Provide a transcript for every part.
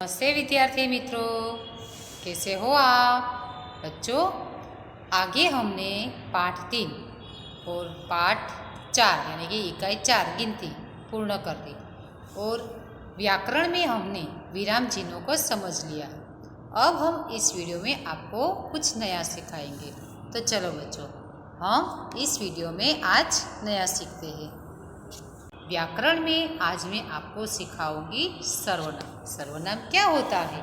नमस्ते विद्यार्थी मित्रों, कैसे हो आप बच्चों। आगे हमने पाठ 3 और पाठ 4 यानी कि इकाई 4 गिनती पूर्ण कर दी और व्याकरण में हमने विराम चिन्हों को समझ लिया। अब हम इस वीडियो में आपको कुछ नया सिखाएंगे। तो चलो बच्चों, हम इस वीडियो में आज नया सीखते हैं। व्याकरण में आज मैं आपको सिखाऊंगी सर्वनाम। सर्वनाम क्या होता है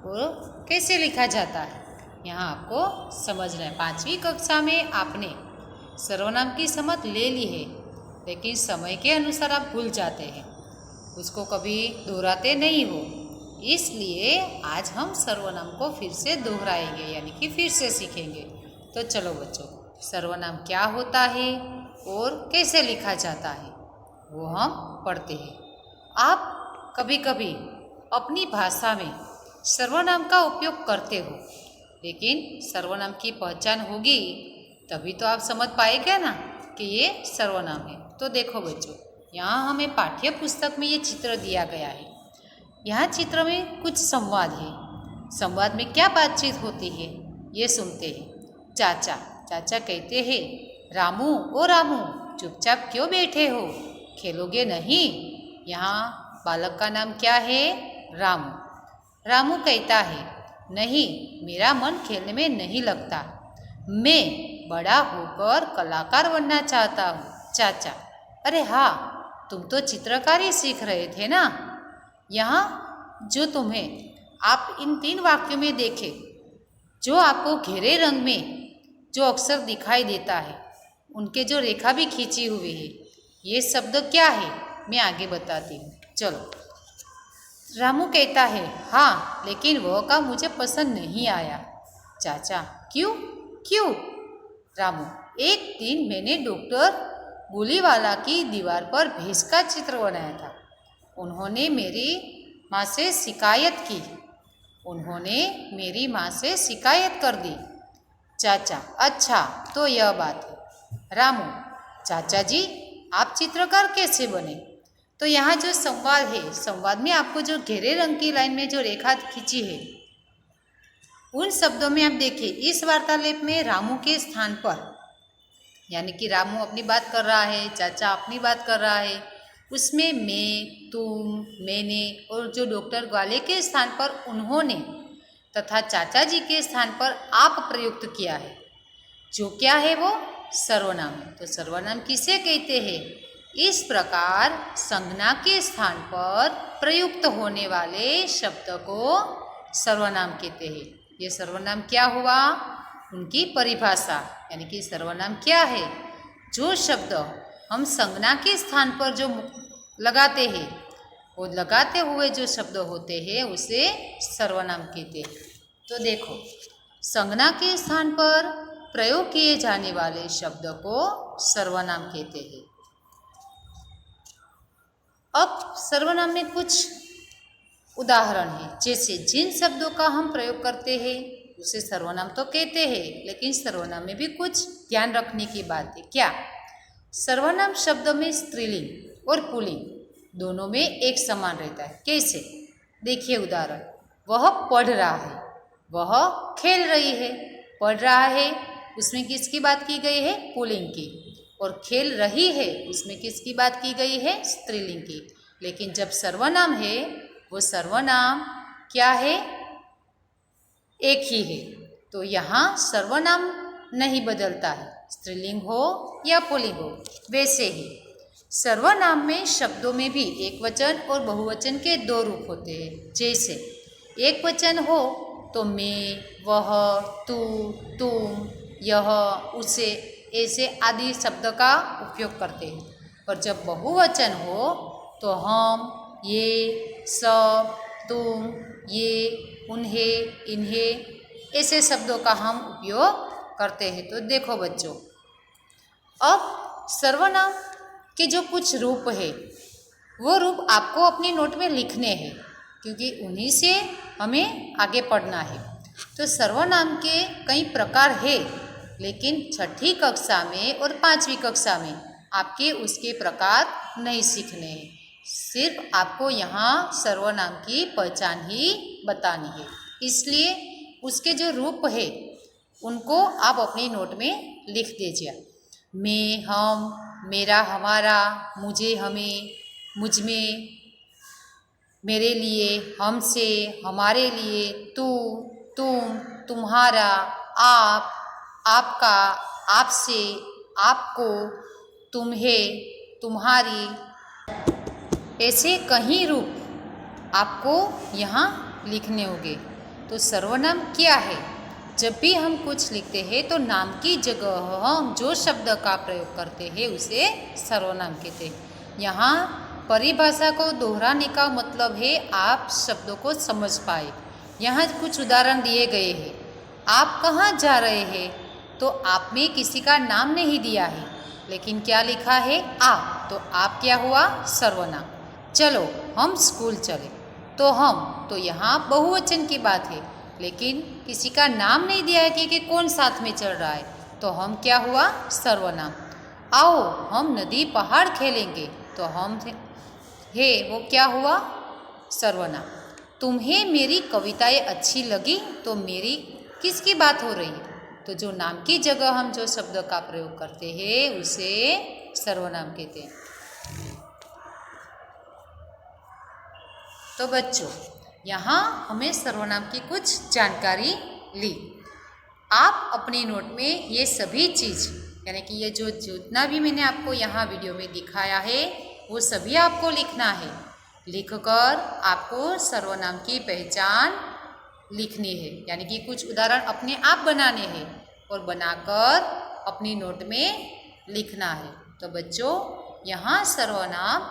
और कैसे लिखा जाता है, यहाँ आपको समझना है। 5वीं कक्षा में आपने सर्वनाम की समझ ले ली है, लेकिन समय के अनुसार आप भूल जाते हैं, उसको कभी दोहराते नहीं हो। इसलिए आज हम सर्वनाम को फिर से दोहराएंगे, यानी कि फिर से सीखेंगे। तो चलो बच्चों, सर्वनाम क्या होता है और कैसे लिखा जाता है वो हम पढ़ते हैं। आप कभी कभी अपनी भाषा में सर्वनाम का उपयोग करते हो, लेकिन सर्वनाम की पहचान होगी तभी तो आप समझ पाएगा ना कि ये सर्वनाम है। तो देखो बच्चों, यहाँ हमें पाठ्य पुस्तक में ये चित्र दिया गया है। यहाँ चित्र में कुछ संवाद है। संवाद में क्या बातचीत होती है ये सुनते हैं। चाचा चाचा कहते हैं, रामू ओ रामू, चुपचाप क्यों बैठे हो, खेलोगे नहीं। यहाँ बालक का नाम क्या है, रामू। रामू कहता है, नहीं, मेरा मन खेलने में नहीं लगता, मैं बड़ा होकर कलाकार बनना चाहता हूँ। चाचा, अरे हाँ, तुम तो चित्रकारी सीख रहे थे ना। यहाँ जो तुम्हें आप इन 3 वाक्यों में देखे, जो आपको घेरे रंग में जो अक्षर दिखाई देता है, उनके जो रेखा भी खींची हुई है, ये शब्द क्या है मैं आगे बताती हूँ। चलो। रामू कहता है, हाँ, लेकिन वह काम मुझे पसंद नहीं आया। चाचा, क्यों क्यों। रामू, एक दिन मैंने डॉक्टर गुलीवाला की दीवार पर भैंस का चित्र बनाया था। उन्होंने मेरी माँ से शिकायत की। कर दी। चाचा, अच्छा, तो यह बात है। रामू, चाचा जी, आप चित्रकार कैसे बने। तो यहाँ जो संवाद है, संवाद में आपको जो घेरे रंग की लाइन में जो रेखा खींची है, उन शब्दों में आप देखिए, इस वार्तालाप में रामू के स्थान पर, यानी कि रामू अपनी बात कर रहा है, चाचा अपनी बात कर रहा है, उसमें मैं, तुम, मैंने और जो डॉक्टर ग्वाले के स्थान पर उन्होंने तथा चाचा जी के स्थान पर आप प्रयुक्त किया है, जो क्या है वो सर्वनाम है। तो सर्वनाम किसे कहते हैं, इस प्रकार संज्ञा के स्थान पर प्रयुक्त होने वाले शब्द को सर्वनाम कहते हैं। ये सर्वनाम क्या हुआ, उनकी परिभाषा, यानी कि सर्वनाम क्या है, जो शब्द हम संज्ञा के स्थान पर जो लगाते हैं, वो लगाते हुए जो शब्द होते हैं उसे सर्वनाम कहते हैं। तो देखो, संज्ञा के स्थान पर प्रयोग किए जाने वाले शब्द को सर्वनाम कहते हैं। अब सर्वनाम में कुछ उदाहरण है, जैसे जिन शब्दों का हम प्रयोग करते हैं उसे सर्वनाम तो कहते हैं, लेकिन सर्वनाम में भी कुछ ध्यान रखने की बात है। क्या, सर्वनाम शब्द में स्त्रीलिंग और पुल्लिंग दोनों में एक समान रहता है। कैसे, देखिए उदाहरण, वह पढ़ रहा है, वह खेल रही है। पढ़ रहा है उसमें किसकी बात की गई है, पुल्लिंग की, और खेल रही है उसमें किसकी बात की गई है, स्त्रीलिंग की। लेकिन जब सर्वनाम है, वो सर्वनाम क्या है, एक ही है। तो यहाँ सर्वनाम नहीं बदलता है, स्त्रीलिंग हो या पुल्लिंग हो। वैसे ही सर्वनाम में शब्दों में भी एक वचन और बहुवचन के 2 रूप होते हैं। जैसे एक वचन हो तो मैं, वह, तू, तुम, यह, उसे, ऐसे आदि शब्द का उपयोग करते हैं। और जब बहुवचन हो तो हम, ये, सब, तुम, ये, उन्हें, इन्हें, ऐसे शब्दों का हम उपयोग करते हैं। तो देखो बच्चों, अब सर्वनाम के जो कुछ रूप है, वो रूप आपको अपने नोट में लिखने हैं, क्योंकि उन्हीं से हमें आगे पढ़ना है। तो सर्वनाम के कई प्रकार है, लेकिन 6ठी कक्षा में और 5वीं कक्षा में आपके उसके प्रकार नहीं सीखने हैं। सिर्फ आपको यहाँ सर्वनाम की पहचान ही बतानी है, इसलिए उसके जो रूप है उनको आप अपनी नोट में लिख दीजिए। मैं, हम, मेरा, हमारा, मुझे, हमें, मुझ में, मेरे लिए, हमसे, हमारे लिए, तू, तुम, तुम्हारा, आप, आपका, आपसे, आपको, तुम्हें, तुम्हारी, ऐसे कई रूप आपको यहाँ लिखने होंगे। तो सर्वनाम क्या है? जब भी हम कुछ लिखते हैं तो नाम की जगह हम जो शब्द का प्रयोग करते हैं उसे सर्वनाम कहते हैं। यहाँ परिभाषा को दोहराने का मतलब है आप शब्दों को समझ पाए। यहाँ कुछ उदाहरण दिए गए हैं। आप कहाँ जा रहे हैं? तो आप में किसी का नाम नहीं दिया है, लेकिन क्या लिखा है? आप। तो आप क्या हुआ? सर्वनाम। चलो हम स्कूल चले, तो हम, तो यहाँ बहुवचन की बात है, लेकिन किसी का नाम नहीं दिया है कि कौन साथ में चल रहा है, तो हम क्या हुआ? सर्वनाम। आओ हम नदी पहाड़ खेलेंगे, तो हम है वो क्या हुआ? सर्वनाम। तुम्हें मेरी कविताएं अच्छी लगी, तो मेरी किसकी बात हो रही है? तो जो नाम की जगह हम जो शब्द का प्रयोग करते हैं उसे सर्वनाम कहते हैं। तो बच्चों, यहाँ हमें सर्वनाम की कुछ जानकारी ली। आप अपनी नोट में ये सभी चीज़, यानी कि ये जो जितना भी मैंने आपको यहाँ वीडियो में दिखाया है वो सभी आपको लिखना है। लिखकर आपको सर्वनाम की पहचान लिखनी है, यानी कि कुछ उदाहरण अपने आप बनाने हैं और बनाकर अपनी नोट में लिखना है। तो बच्चों, यहाँ सर्वनाम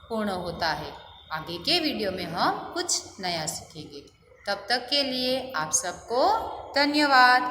पूर्ण होता है। आगे के वीडियो में हम कुछ नया सीखेंगे। तब तक के लिए आप सबको धन्यवाद।